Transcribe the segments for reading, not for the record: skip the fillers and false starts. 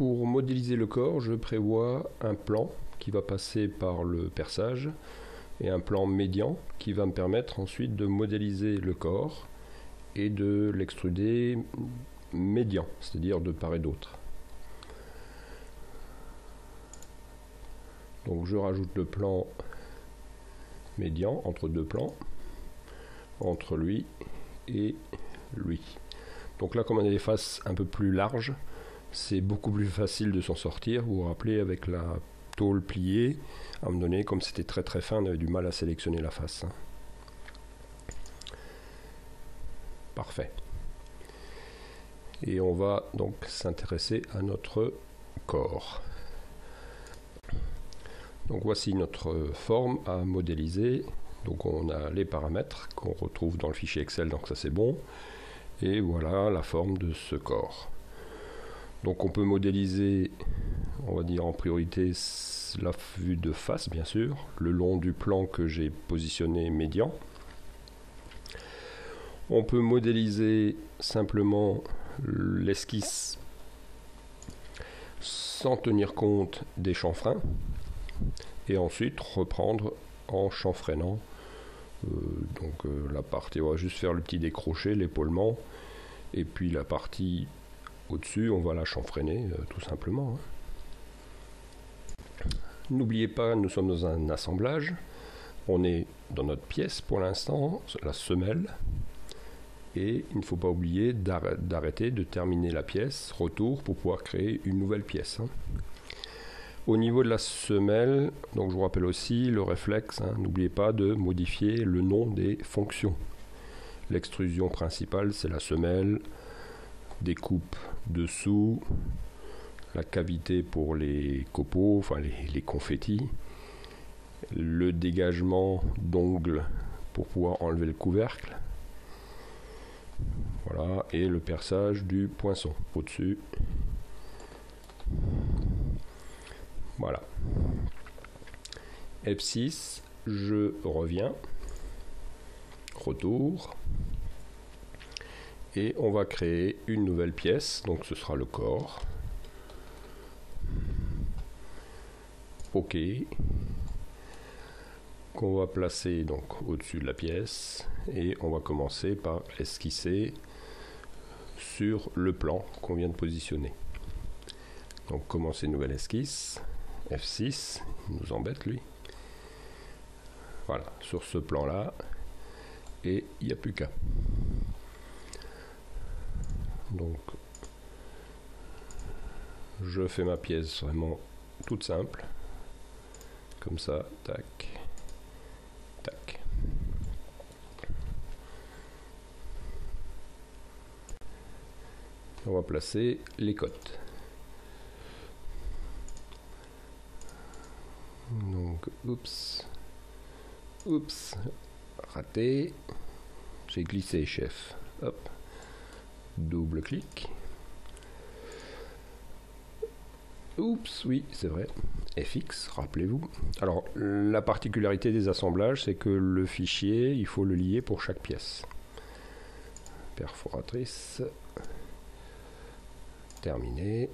Pour modéliser le corps, je prévois un plan qui va passer par le perçage et un plan médian qui va me permettre ensuite de modéliser le corps et de l'extruder médian, c'est-à-dire de part et d'autre. Donc je rajoute le plan médian entre deux plans, entre lui et lui. Donc là, comme on a des faces un peu plus larges, c'est beaucoup plus facile de s'en sortir. Vous vous rappelez, avec la tôle pliée, à un moment donné, comme c'était très très fin, on avait du mal à sélectionner la face. Parfait. Et on va donc s'intéresser à notre corps. Donc voici notre forme à modéliser. Donc on a les paramètres qu'on retrouve dans le fichier Excel, donc ça c'est bon. Et voilà la forme de ce corps. Donc on peut modéliser, on va dire en priorité, la vue de face bien sûr, le long du plan que j'ai positionné médian. On peut modéliser simplement l'esquisse sans tenir compte des chanfreins et ensuite reprendre en chanfreinant. La partie, on va juste faire le petit décroché, l'épaulement, et puis la partie au-dessus, on va la chanfreiner tout simplement. N'oubliez pas, nous sommes dans un assemblage. On est dans notre pièce pour l'instant, la semelle. Et il ne faut pas oublier d'arrêter, de terminer la pièce, retour, pour pouvoir créer une nouvelle pièce. Au niveau de la semelle, donc je vous rappelle aussi le réflexe, n'oubliez pas de modifier le nom des fonctions. L'extrusion principale, c'est la semelle, découpe dessous, la cavité pour les copeaux, enfin les confettis, le dégagement d'ongles pour pouvoir enlever le couvercle, voilà, et le perçage du poinçon au-dessus. Voilà. F6, je reviens, retour, et on va créer une nouvelle pièce, donc ce sera le corps. OK, qu'on va placer donc au-dessus de la pièce, et on va commencer par esquisser sur le plan qu'on vient de positionner. Donc commencer nouvelle esquisse, F6, il nous embête lui. Voilà, sur ce plan là, et il n'y a plus qu'à. Donc je fais ma pièce vraiment toute simple, comme ça, tac, tac. On va placer les côtes. Donc, oups, raté, j'ai glissé chef, hop, double clic, oups, oui, c'est vrai, FX, rappelez-vous. Alors, la particularité des assemblages, c'est que le fichier, il faut le lier pour chaque pièce. Perforatrice, terminé.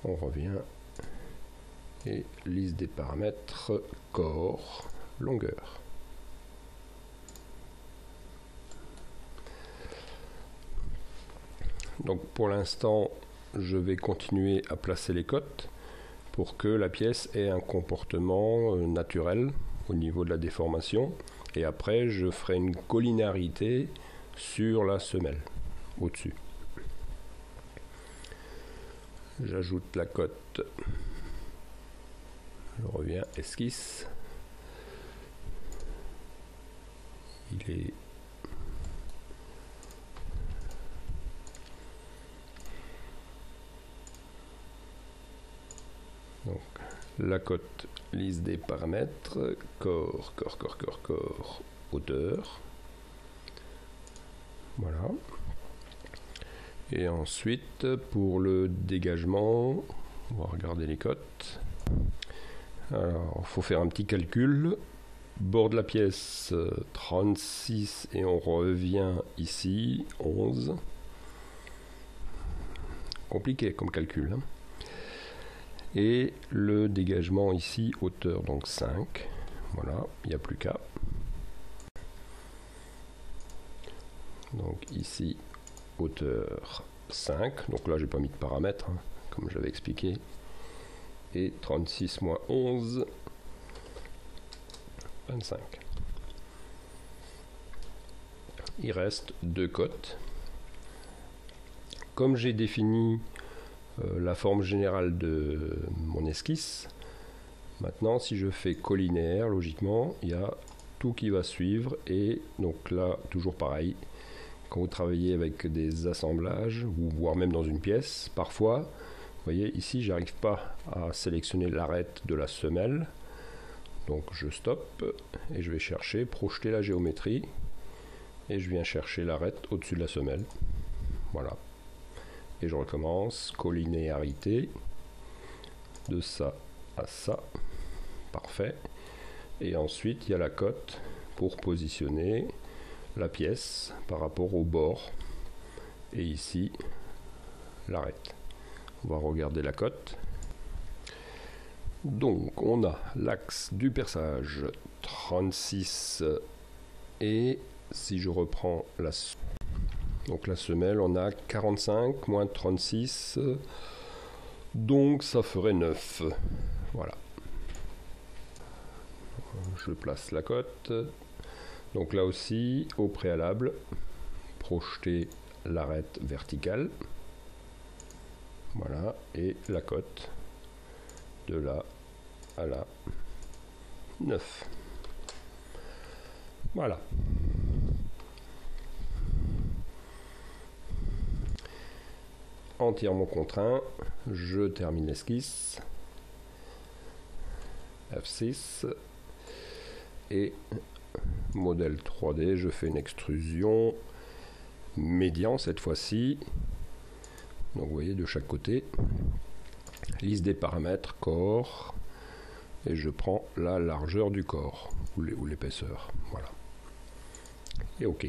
On revient et liste des paramètres, corps, longueur. Donc pour l'instant, je vais continuer à placer les côtes pour que la pièce ait un comportement naturel au niveau de la déformation. Et après, je ferai une collinarité sur la semelle, au-dessus. J'ajoute la cote. Je reviens, esquisse. Il est donc la cote, liste des paramètres, corps, hauteur. Voilà. Et ensuite, pour le dégagement, on va regarder les cotes. Alors, il faut faire un petit calcul. Bord de la pièce 36 et on revient ici 11. compliqué comme calcul, hein. Et le dégagement ici, hauteur donc 5. Voilà, il n'y a plus qu'à. Donc ici, hauteur 5. Donc là, j'ai pas mis de paramètres, hein, comme j'avais expliqué. Et 36 moins 11, 25. Il reste 2 côtes. Comme j'ai défini la forme générale de mon esquisse, maintenant si je fais collinéaire, logiquement il y a tout qui va suivre. Et donc là, toujours pareil, quand vous travaillez avec des assemblages ou voire même dans une pièce, parfois vous voyez ici j'arrive pas à sélectionner l'arête de la semelle, donc je stoppe et je vais chercher projeter la géométrie et je viens chercher l'arête au-dessus de la semelle. Voilà. Et je recommence, collinéarité, de ça à ça, parfait. Et ensuite, il y a la cote pour positionner la pièce par rapport au bord. Et ici, l'arête. On va regarder la cote. Donc, on a l'axe du perçage 36 et si je reprends donc la semelle, on a 45 moins 36, donc ça ferait 9. Voilà. Je place la cote. Donc là aussi, au préalable, projeter l'arête verticale. Voilà, et la cote de là à là, 9. Voilà. Entièrement contraint, je termine l'esquisse, F6, et modèle 3D, je fais une extrusion médian cette fois-ci, donc vous voyez de chaque côté, liste des paramètres, corps, et je prends la largeur du corps, ou l'épaisseur, voilà, et OK.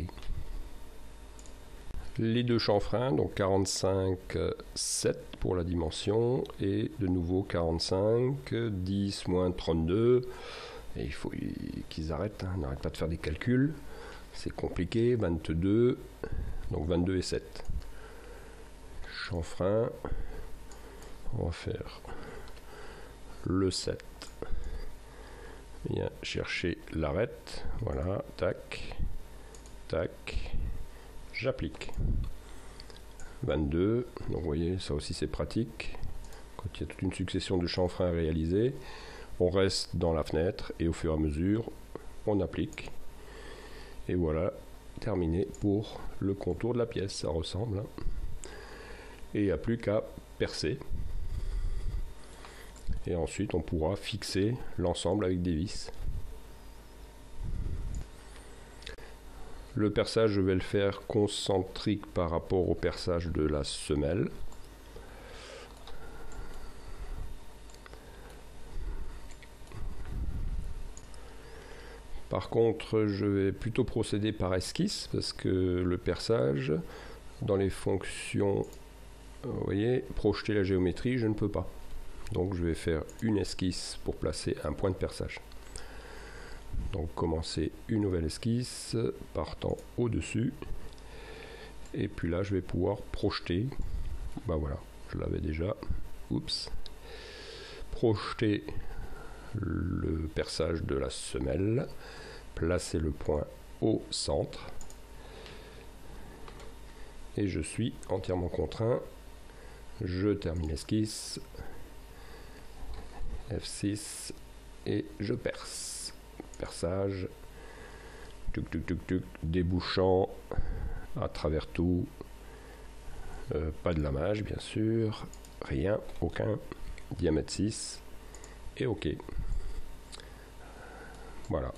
Les deux chanfreins, donc 45,7 pour la dimension et de nouveau 45, 10 moins 32. Et il faut qu'ils arrêtent, hein, n'arrêtent pas de faire des calculs, c'est compliqué. 22, donc 22 et 7. Chanfrein, on va faire le 7. Bien chercher l'arête, voilà, tac, tac. J'applique 22, donc vous voyez ça aussi c'est pratique quand il y a toute une succession de chanfreins à réaliser, on reste dans la fenêtre et au fur et à mesure on applique et voilà, terminé pour le contour de la pièce. Ça ressemble, hein. Et il n'y a plus qu'à percer et ensuite on pourra fixer l'ensemble avec des vis. Le perçage, je vais le faire concentrique par rapport au perçage de la semelle. Par contre, je vais plutôt procéder par esquisse parce que le perçage, dans les fonctions, vous voyez, projeter la géométrie, je ne peux pas. Donc je vais faire une esquisse pour placer un point de perçage. Donc commencer une nouvelle esquisse partant au-dessus et puis là je vais pouvoir projeter, ben voilà, je l'avais déjà, oups, projeter le perçage de la semelle, placer le point au centre et je suis entièrement contraint. Je termine l'esquisse, F6 et je perce. Perçage, tuc tuc tuc tuc, débouchant à travers tout, pas de lamage bien sûr, rien, aucun, diamètre 6 et OK. Voilà.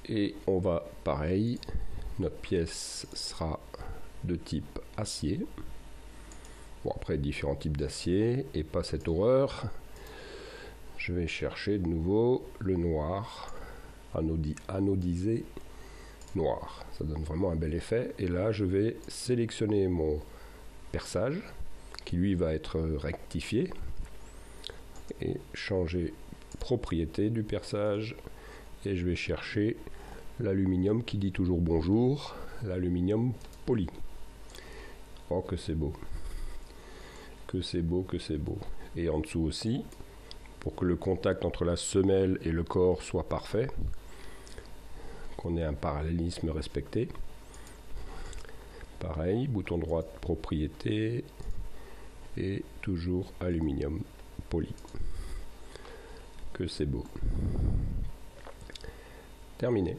Et on va pareil, notre pièce sera de type acier. Bon, après différents types d'acier et pas cette horreur. Je vais chercher de nouveau le noir, anodisé noir. Ça donne vraiment un bel effet. Et là, je vais sélectionner mon perçage, qui lui va être rectifié, et changer propriété du perçage. Et je vais chercher l'aluminium qui dit toujours bonjour, l'aluminium poli. Oh, que c'est beau. Que c'est beau, que c'est beau. Et en dessous aussi, pour que le contact entre la semelle et le corps soit parfait, qu'on ait un parallélisme respecté. Pareil, bouton droit propriété et toujours aluminium poli. Que c'est beau. Terminé.